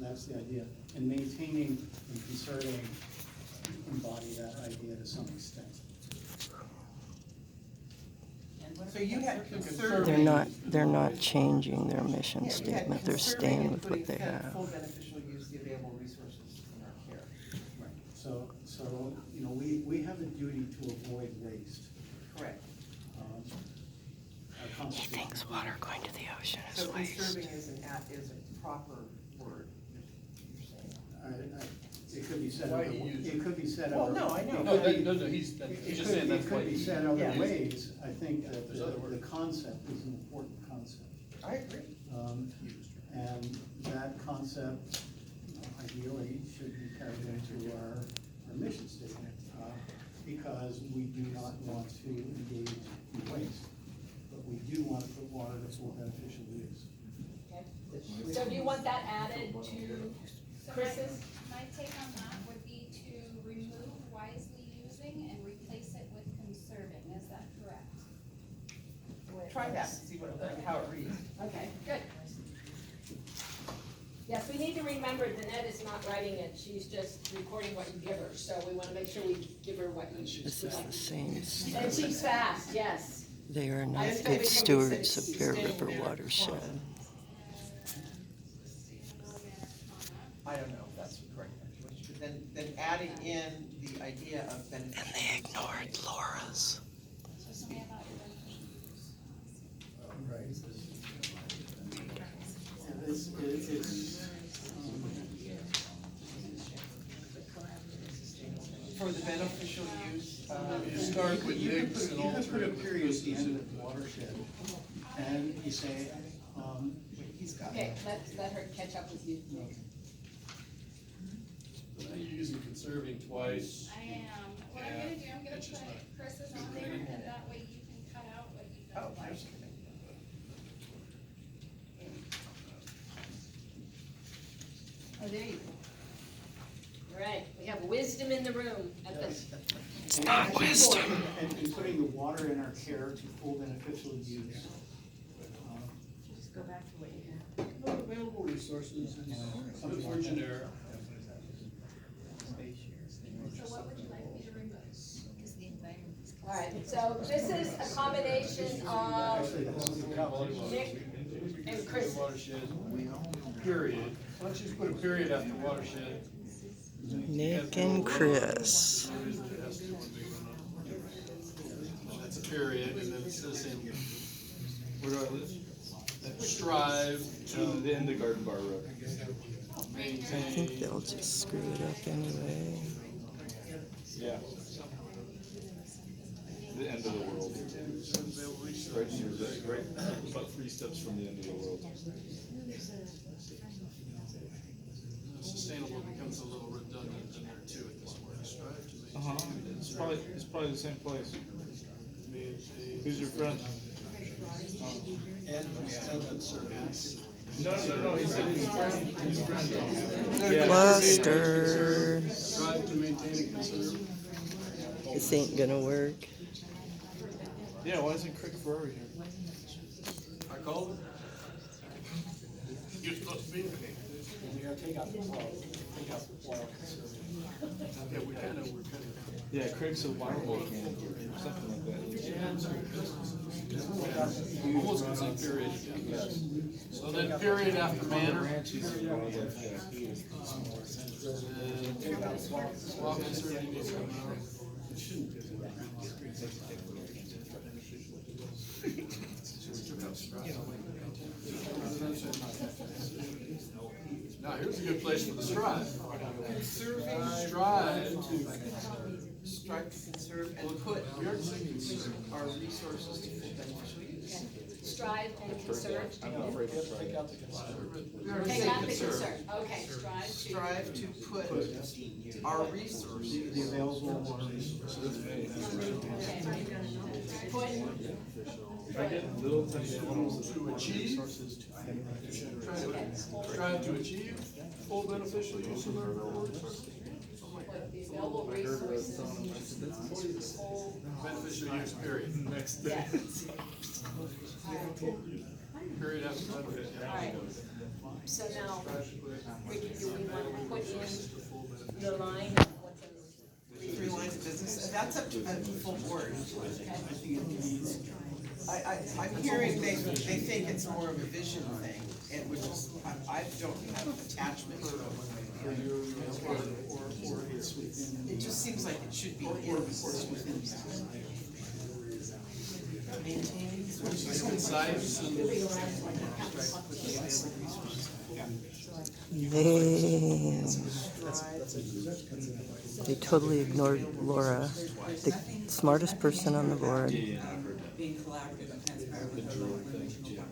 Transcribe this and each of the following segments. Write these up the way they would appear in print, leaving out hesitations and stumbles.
that's the idea. And maintaining and conserving embody that idea to some extent. So you had conserving. They're not changing their mission statement. They're staying with what they have. Full beneficial use the available resources in our care. Right. So, you know, we have a duty to avoid waste. Correct. Our He Constitution- thinks water going to the ocean is So waste. conserving is a proper word, you're saying. It could be said Why other, you use it could be said Well, other. no, I know. No, he's just saying that's why. It could be said other Yeah. ways. I think that There's other the words. concept is an important concept. I agree. And that concept, you know, ideally should be carried into our mission statement, because we do not want to engage in waste, but we do want to put water to full beneficial use. Okay. So do you want that added to Chris's? My take on that would be to remove wisely using and replace it with conserving, is that correct? Try that and see how it reads. Okay, good. Yes, we need to remember Danette is not writing it, she's just recording what you give her, so we wanna make sure we give her what you. This is the same. And she's fast, yes. They are I not understand good we can stewards say of Bear standing River there. watershed. I don't know if that's correct. Then adding in the idea of And beneficial. they use. ignored Laura's. So something about your beneficial use. Right. It's, For the beneficial use, You start with you could mix put, and you could put a alternate. period at the end of the watershed, and you say, he's got Okay, it. let her catch up with you. Now you're using conserving twice. I am, what I'm gonna do, I'm gonna It's just put Chris's on there, and that way you can cut out what you Oh, don't like. there's. Oh, there you go. All right, we have wisdom in the room at this. It's not wisdom. and putting the water in our care to full beneficial use. Just go back to what you had. Available resources, it's Something more like that. generic. So what would you like me to remove? All right, so this is a combination of Actually, that's- Nick and Chris. Watershed, period. Why don't you just put a period after watershed? Nick and Chris. That's a period, and then it's the same. Where do I live? Strive to The end of Garden Bar Road. I think they'll just screw it up anyway. Yeah. The end of the world. Right near the, right, about 3 steps from the end of the world. Sustainable becomes a little redundant in there too at this point. Strive to maintain. It's probably the same place. Maintain. Who's your friend? No, he said his friend. Cluster. Strive to maintain and conserve. This ain't gonna work. Yeah, why isn't Crick Ferrari here? I called him. You're supposed to be there. We gotta take out the oil conserving. Yeah, we're kind of. Yeah, Crick's a wild volcano or something like that. Almost gonna say period. So then period after manner. Ranch is a wildlife guy. While conserving needs to come out. Now, here's a good place for the strive. Strive to conserve and put our resources to full beneficial use. Strive and conserve. I'm not afraid to try. Take out the conservative. We already Take said out the conserve. concern. Okay, strive to. Strive to put our resources. The available water resources. Put, If I get little tiny animals To achieve, strive to achieve full beneficial use of our available resources. put the available resources. Full, Beneficial use, period. next day. yes. period after that. Alright. So now, Ricky, do we want to put in the line of what's in Three lines of business, that's up to the full board. I'm hearing they think it's more of a vision thing, and which is, I don't have attachment to it. Or it's within. It just seems like it should be in the within. Maintaining. Concise and They totally ignored Laura, the smartest person on the board. Being collaborative and transparent with our local and regional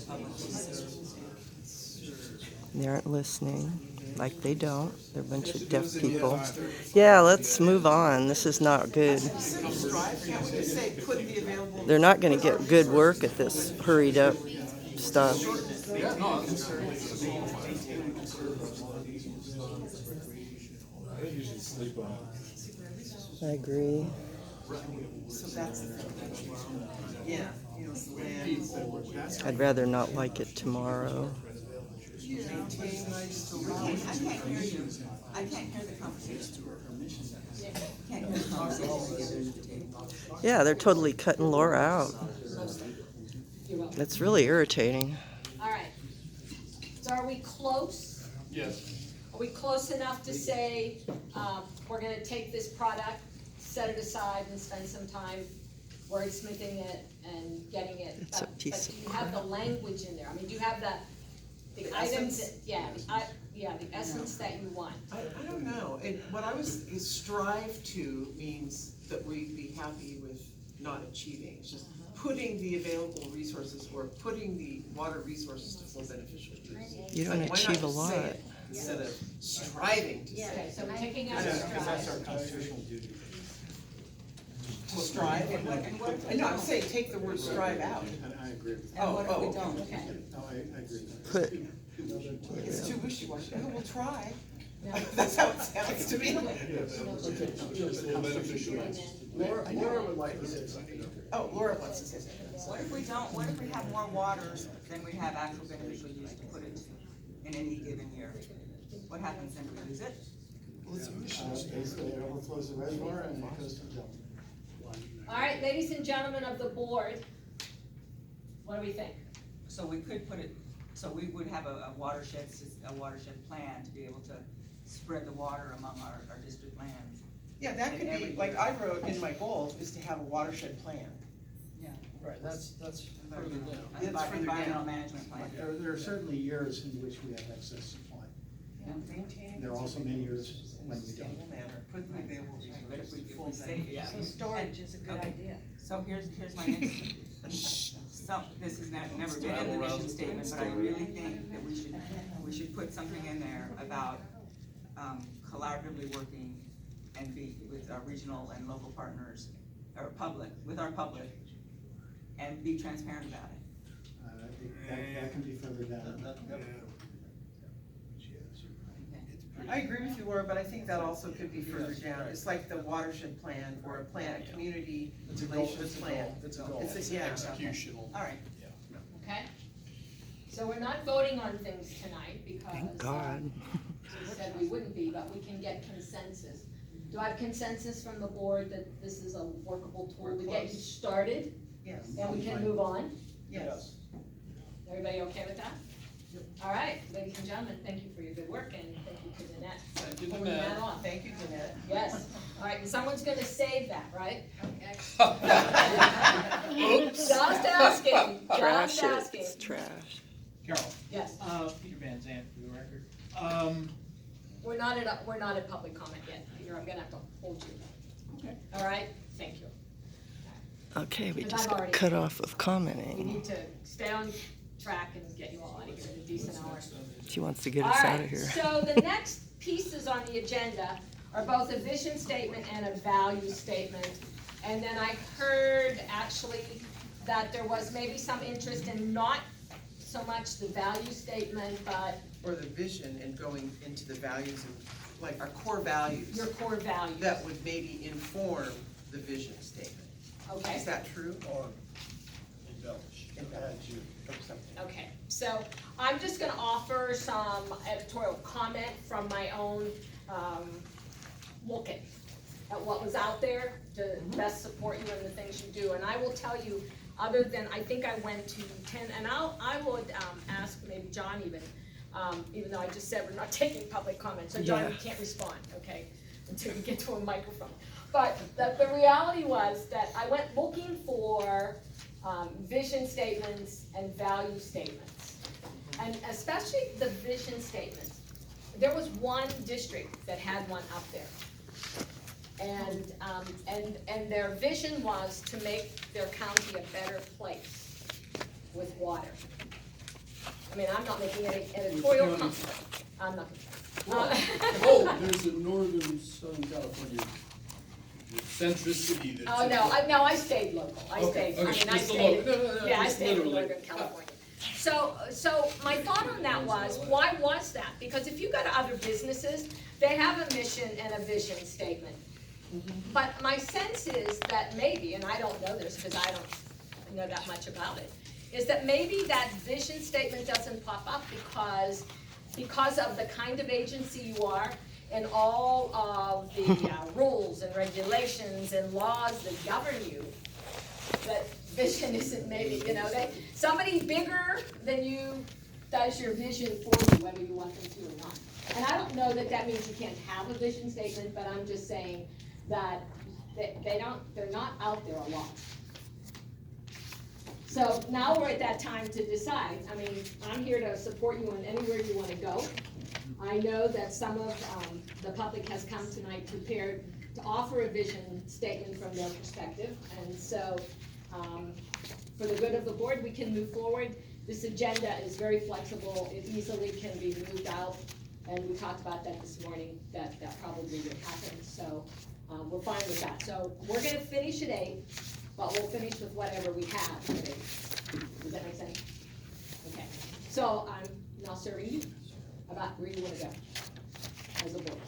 partners. They aren't listening, like they don't. They're a bunch of deaf people. Yeah, let's move on. This is not good. They're not going to get good work at this hurried up stuff. yeah, no, it's I usually sleep on it. I agree. So that's the thing. Yeah, you know, land. I'd rather not like it tomorrow. Maintain nice to I can't hear you. I can't hear the conversation. Can't hear the conversation together at the table. Yeah, they're totally cutting Laura out. You're welcome. That's really irritating. All right. So are we close? yes. Are we close enough to say, we're gonna take this product, set it aside and spend some time wordsmithing it and getting it? It's a piece But of do you have the crap. language in there? I mean, do you have the items, essence? the essence that you want? I don't know, what I was, is strive to means that we'd be happy with not achieving. It's just putting the available resources or putting the water resources to full beneficial use. You don't Like, why not achieve a just lot. say it instead of striving to say Okay, it? so we're taking out Because that's our strive. constitutional duty. To strive, no, I'm saying take the word strive out. And I agree with that. And what if we Oh, don't? Okay. No, I agree. Put, It's too wishy-washy, oh, we'll try. No. That's how it sounds to me. Just a little beneficial. Laura would like to say something. Oh, Laura wants to say something. What if we don't, what if we have more water than we have actual beneficial use to put it in any given year? What happens then? Do we use it? Basically, it overflows the reservoir and it goes to the dump. All right, ladies and gentlemen of the board, what do we think? So we could put it, so we would have a watershed plan to be able to spread the water among our district lands. Yeah, that could be, like I wrote in my goals, is to have a watershed plan. Yeah. Right, that's further down. It's further Environmental down. management plan. There are certainly years in which we have excess supply. Maintain. There are also many years when we don't. Stable manner, put the available But if resources. we say, yeah. So storage is a good idea. So here's my next, this has never been in the mission statement, but I really think that we should put something in there about, collaboratively working and be with our regional and local partners, or with our public, and be transparent about it. That can be further down. I agree with you, Laura, but I think that also could be further down. It's like the watershed plan or a plan, a community relations plan. It's a goal. It's a, yeah. Executional. All right. Okay? So we're not voting on things tonight because. thank God. We said we wouldn't be, but we can get consensus. Do I have consensus from the board that this is a workable tool to get you started? Yes, And we can move on? yes. Everybody okay with that? All right, ladies and gentlemen, thank you for your good work and thank you to Danette. Thank you, Pulling Danette. that off. Thank you, Danette. Yes, all right, and someone's gonna save that, right? Oops. Just asking, Trash just it, asking. it's trash. Carol, Yes, Peter Van Zandt for the record. we're not at public comment yet, Peter, I'm gonna have to hold you. Okay. All right, thank you. Okay, we Because just I've got already- cut off of We commenting. need to stay on track and get you all out of here in a decent hour. She wants to get us out of here. All right, so the next pieces on the agenda are both a vision statement and a value statement. And then I heard actually that there was maybe some interest in not so much the value statement, but Or the vision and going into the values and, like, our core values. your core values. That would maybe inform the vision statement. Okay, Is that true? Or embellish. Embellish. or something. Okay, so I'm just gonna offer some editorial comment from my own, look at what was out there to best support you in the things you do. And I will tell you, other than, I think I went to 10, and I would, ask maybe John even though I just said we're not taking public comment, so John, you can't respond, okay, until you get to a microphone. But the reality was that I went looking for, vision statements and value statements. And especially the vision statements. There was one district that had one up there. And their vision was to make their county a better place with water. I mean, I'm not making any editorial comment. I'm not. Oh, there's a northern Southern California centricity that's. Oh, no, I stayed local, I stayed in Northern California. So my thought on that was, why was that? Because if you go to other businesses, they have a mission and a vision statement. But my sense is that maybe, and I don't know this because I don't know that much about it, is that maybe that vision statement doesn't pop up because of the kind of agency you are and all of the rules and regulations and laws that govern you, that vision isn't maybe, somebody bigger than you does your vision for you, whether you want them to or not. And I don't know that that means you can't have a vision statement, but I'm just saying that they're not out there a lot. So now we're at that time to decide. I mean, I'm here to support you in anywhere you want to go. I know that some of the public has come tonight prepared to offer a vision statement from their perspective. And so for the good of the board, we can move forward. This agenda is very flexible. It easily can be moved out. And we talked about that this morning, that probably would happen. So we're fine with that. So we're going to finish at 8, but we'll finish with whatever we have at 8. Does that make sense? Okay. So I'm now serving you about where you want to go as a board.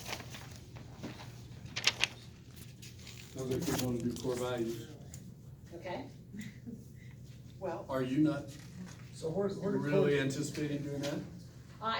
Sounds like we want to do core values. Okay? Well, Are you not So we're really anticipating doing that?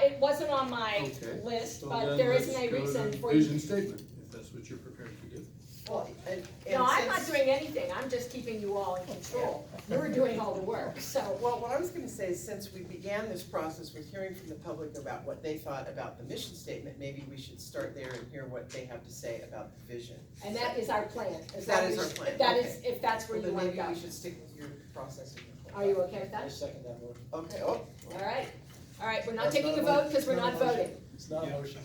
It wasn't on my Okay. list, So but then there let's isn't a go to reason the for you. vision statement, if that's what you're prepared to do. well, and No, I'm not since- doing anything. I'm just keeping you all in control. You're doing all the work, so. Well, what I was gonna say is, since we began this process with hearing from the public about what they thought about the mission statement, maybe we should start there and hear what they have to say about the vision. And that is our plan. That is our plan, If that is, okay. if that's where Well, you then want to maybe go. we should stick with your process and your plan. Are you okay with that? second that motion. Okay, All right, we're not taking a vote because we're not voting. It's not a motion.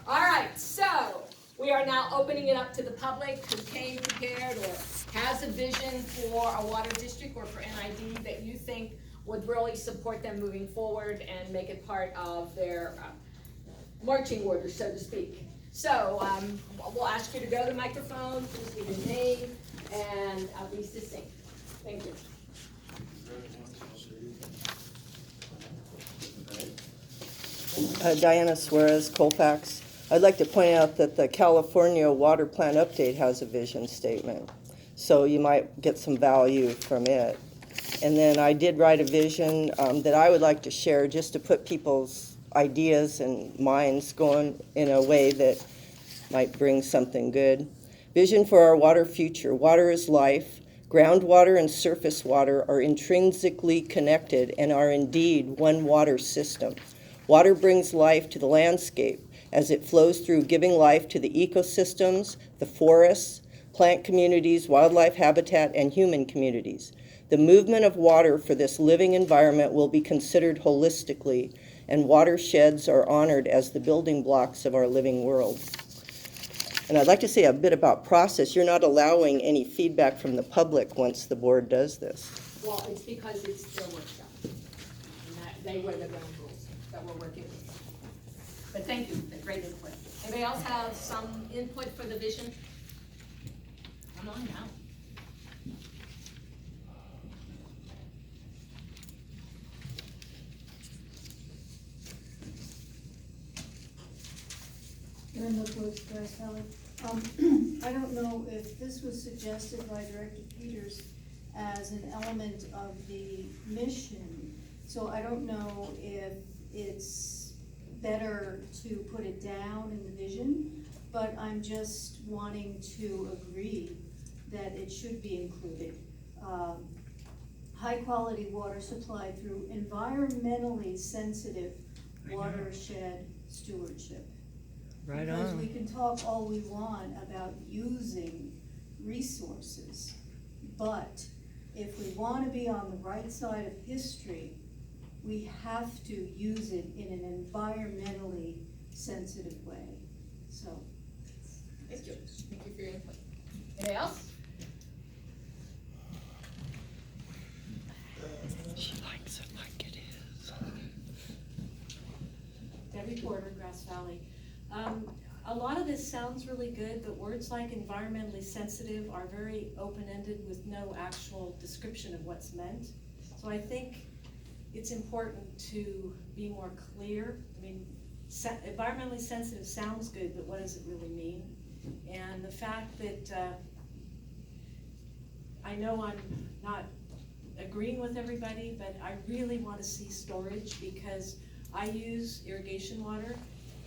All right, so we are now opening it up to the public who came prepared or has a vision for a water district or for NID that you think would really support them moving forward and make it part of their marching orders, so to speak. So we'll ask you to go to the microphone, please give your name, and be succinct. Thank you. Diana Suarez, Colfax. I'd like to point out that the California Water Plan Update has a vision statement, so you might get some value from it. And then I did write a vision that I would like to share just to put people's ideas and minds going in a way that might bring something good. Vision for our water future. Water is life. Groundwater and surface water are intrinsically connected and are indeed one water system. Water brings life to the landscape as it flows through, giving life to the ecosystems, the forests, plant communities, wildlife habitat, and human communities. The movement of water for this living environment will be considered holistically, and watersheds are honored as the building blocks of our living world. And I'd like to say a bit about process. You're not allowing any feedback from the public once the board does this. Well, it's because it's their workshop, and that they were the ground rules that we're working with. But thank you, great input. Anybody else have some input for the vision? Come on now. Linda Brooks, Grass Valley. I don't know if this was suggested by Director Peters as an element of the mission. So I don't know if it's better to put it down in the vision, but I'm just wanting to agree that it should be included. High-quality water supply through environmentally sensitive watershed stewardship. Right Because on. we can talk all we want about using resources, but if we wanna be on the right side of history, we have to use it in an environmentally sensitive way, so. Thank you. Thank you for your input. Anybody else? She likes it like it is. Debbie Porter, Grass Valley. A lot of this sounds really good, but words like environmentally sensitive are very open-ended with no actual description of what's meant. So I think it's important to be more clear. I mean, environmentally sensitive sounds good, but what does it really mean? And the fact that I know I'm not agreeing with everybody, but I really want to see storage because I use irrigation water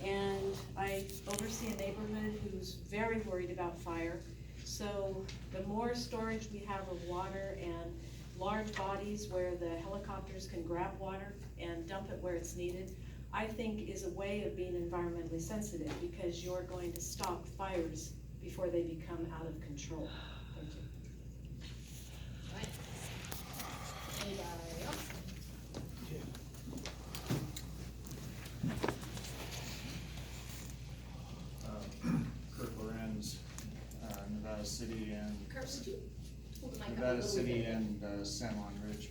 and I oversee a neighborhood who's very worried about fire. So the more storage we have of water and large bodies where the helicopters can grab water and dump it where it's needed, I think is a way of being environmentally sensitive because you're going to stop fires before they become out of control. Thank you. Anybody else? Kurt Lorenz, Nevada City and Kurt, would you hold the mic up a Nevada little City bit? and San Juan Ridge.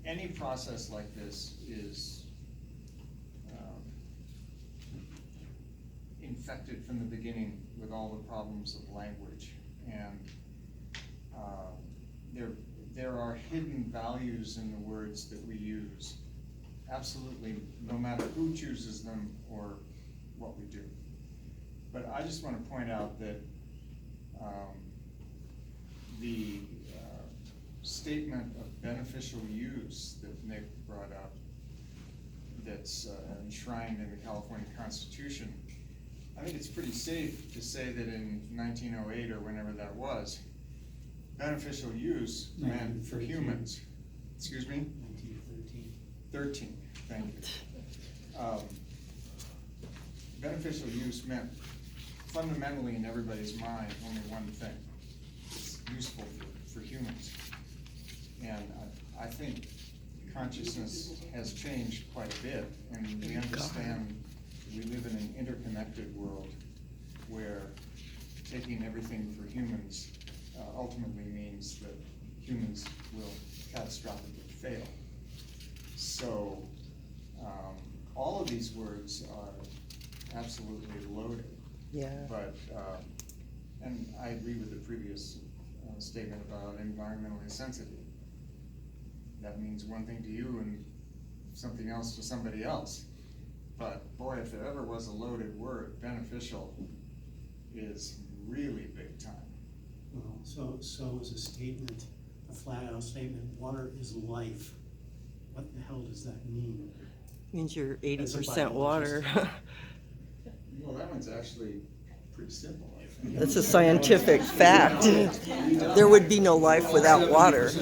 Any process like this is infected from the beginning with all the problems of language, and there are hidden values in the words that we use, absolutely, no matter who chooses them or what we do. But I just want to point out that the statement of beneficial use that Nick brought up, that's enshrined in the California Constitution, I think it's pretty safe to say that in 1908 or whenever that was, beneficial use meant for humans. Excuse me? 1913, thank you. Beneficial use meant fundamentally in everybody's mind only one thing. It's useful for humans. And I think consciousness has changed quite a bit, and we understand we live in an interconnected world where taking everything for humans ultimately means that humans will catastrophically fail. So all of these words are absolutely loaded. Yeah. But, and I agree with the previous statement about environmentally sensitive. That means one thing to you and something else to somebody else. But boy, if there ever was a loaded word, beneficial is really big time. Well, so is a statement, a flat-out statement, water is life. What the hell does that mean? Means you're As a 80% water. Well, that one's actually pretty simple, I think. That's a scientific fact. There would be no life without water.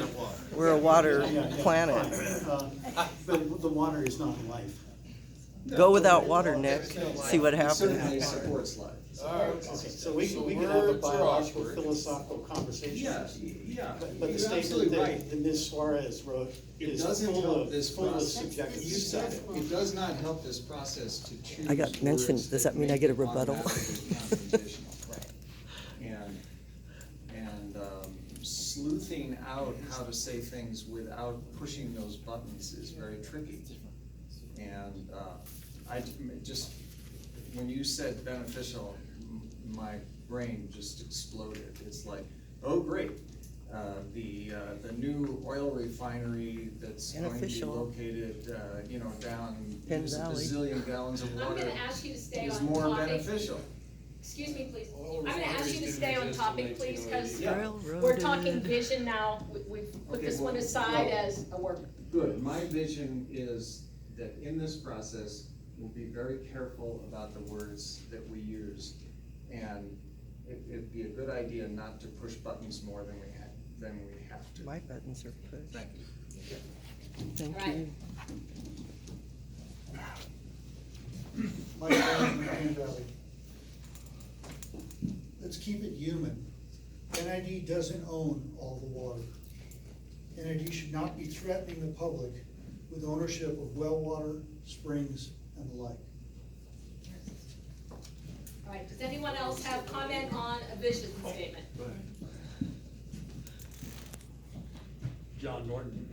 We're a water planet. But the water is not life. Go without water, Nick. See what It certainly happens. supports life. Okay, so we can have a biological, philosophical conversation. Yeah. But the statement that Ms. Suarez wrote is full of subjective stuff. It does not help this process to choose. I got mentioned. words Does that mean I get a make it rebuttal? automatically confrontational. And sleuthing out how to say things without pushing those buttons is very tricky. And I just, when you said beneficial, my brain just exploded. It's like, oh, great. The new oil refinery that's going to be Beneficial. located, down, Penn use a Valley. bazillion gallons of I'm water gonna ask you to stay is on more topic. beneficial. excuse me, please. Well, I'm gonna ask you to stay on topic, please, because Railroaded. we're talking vision now. We've put Okay, this one well, aside well, as a work. Good, my vision is that in this process, we'll be very careful about the words that we use. And it'd be a good idea not to push buttons more than we have to. My buttons are pushed. Thank you. Thank Right. you. Mike Brown, Penn Valley. Let's keep it human. NID doesn't own all the water. NID should not be threatening the public with ownership of well water, springs, and the like. All right, does anyone else have comment on a vision statement? John Norton.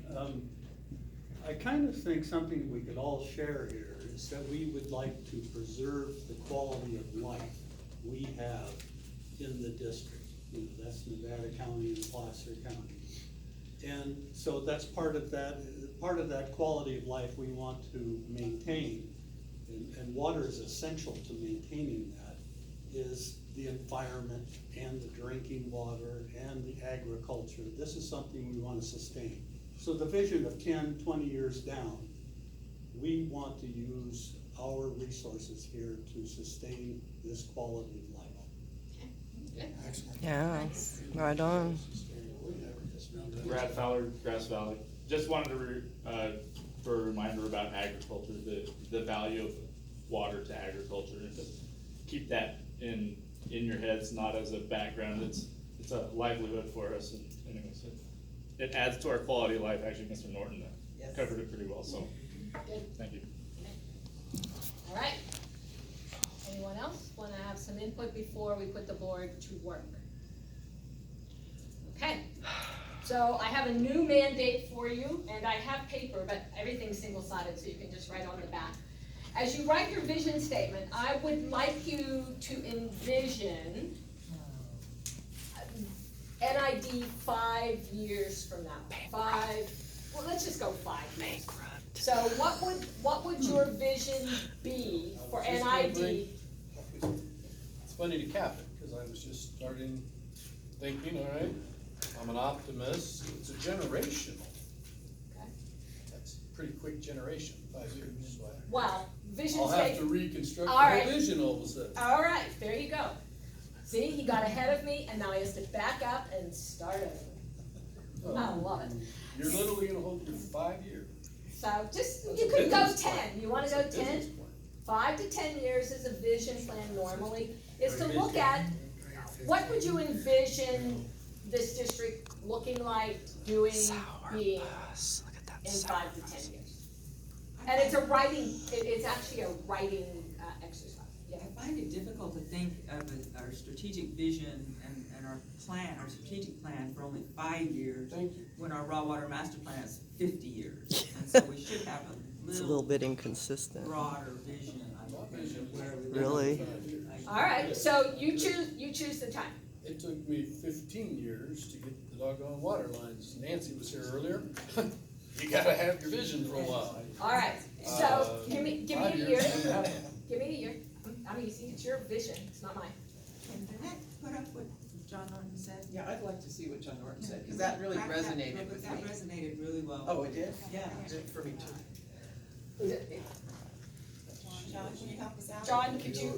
I kind of think something we could all share here is that we would like to preserve the quality of life we have in the district. You know, that's Nevada County and Placer County. And so that's part of that quality of life we want to maintain. And water is essential to maintaining that, is the environment and the drinking water and the agriculture. This is something we want to sustain. So the vision of 10, 20 years down, we want to use our resources here to sustain this quality of life. Yeah, right on. Brad Fowler, Grass Valley. Just wanted to for a reminder about agriculture, the value of water to agriculture, and to keep that in your heads, not as a background. It's a livelihood for us, and anyways, it adds to our quality of life. Actually, Mr. Norton covered it pretty well, so thank you. All right. Anyone else want to have some input before we put the board to work? Okay, so I have a new mandate for you, and I have paper, but everything's single-sided, so you can just write on the back. As you write your vision statement, I would like you to envision NID 5 years from now. Well, let's just go 5 years. So what would your vision be for NID? It's funny to cap it, because I was just starting thinking, all right, I'm an optimist, it's a generational. Okay. That's a pretty quick generation, 5 years. So Wow, vision I'll have to statement. reconstruct All the right. whole vision all of a sudden. All right, there you go. See, he got ahead of me, and now he has to back up and start over. I love it. You're literally gonna hold for 5 years. So just, That's you a could go business 10, plan. you wanna go That's a 10? business plan. 5 to 10 years is a vision plan normally, is to look at, what would you envision this district looking like, doing, being in 5 to 10 years? And it's a writing, it's actually a writing exercise. Yeah. I find it difficult to think of our strategic vision and our plan, our strategic plan for only 5 years. Thank you. When our raw water master plan is 50 years. And so we should have It's a little bit inconsistent. broader vision, I think, of where we live. Really? All right, so you choose the time. It took me 15 years to get the doggone water lines. Nancy was here earlier. You gotta have your vision for a while. All right, so give me a 5 year. years didn't happen. Give me a year. I'm easy, it's your vision, it's not mine. And did that put up what John Norton said? Yeah, I'd like to see what John Norton said, because that really resonated with That me. resonated really well. Oh, it did? Yeah. It did for me too. John, can you help us out? John, could you,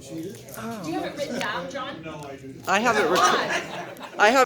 Oh. do you have it written down, John? No, I do. I have it. Come on. I have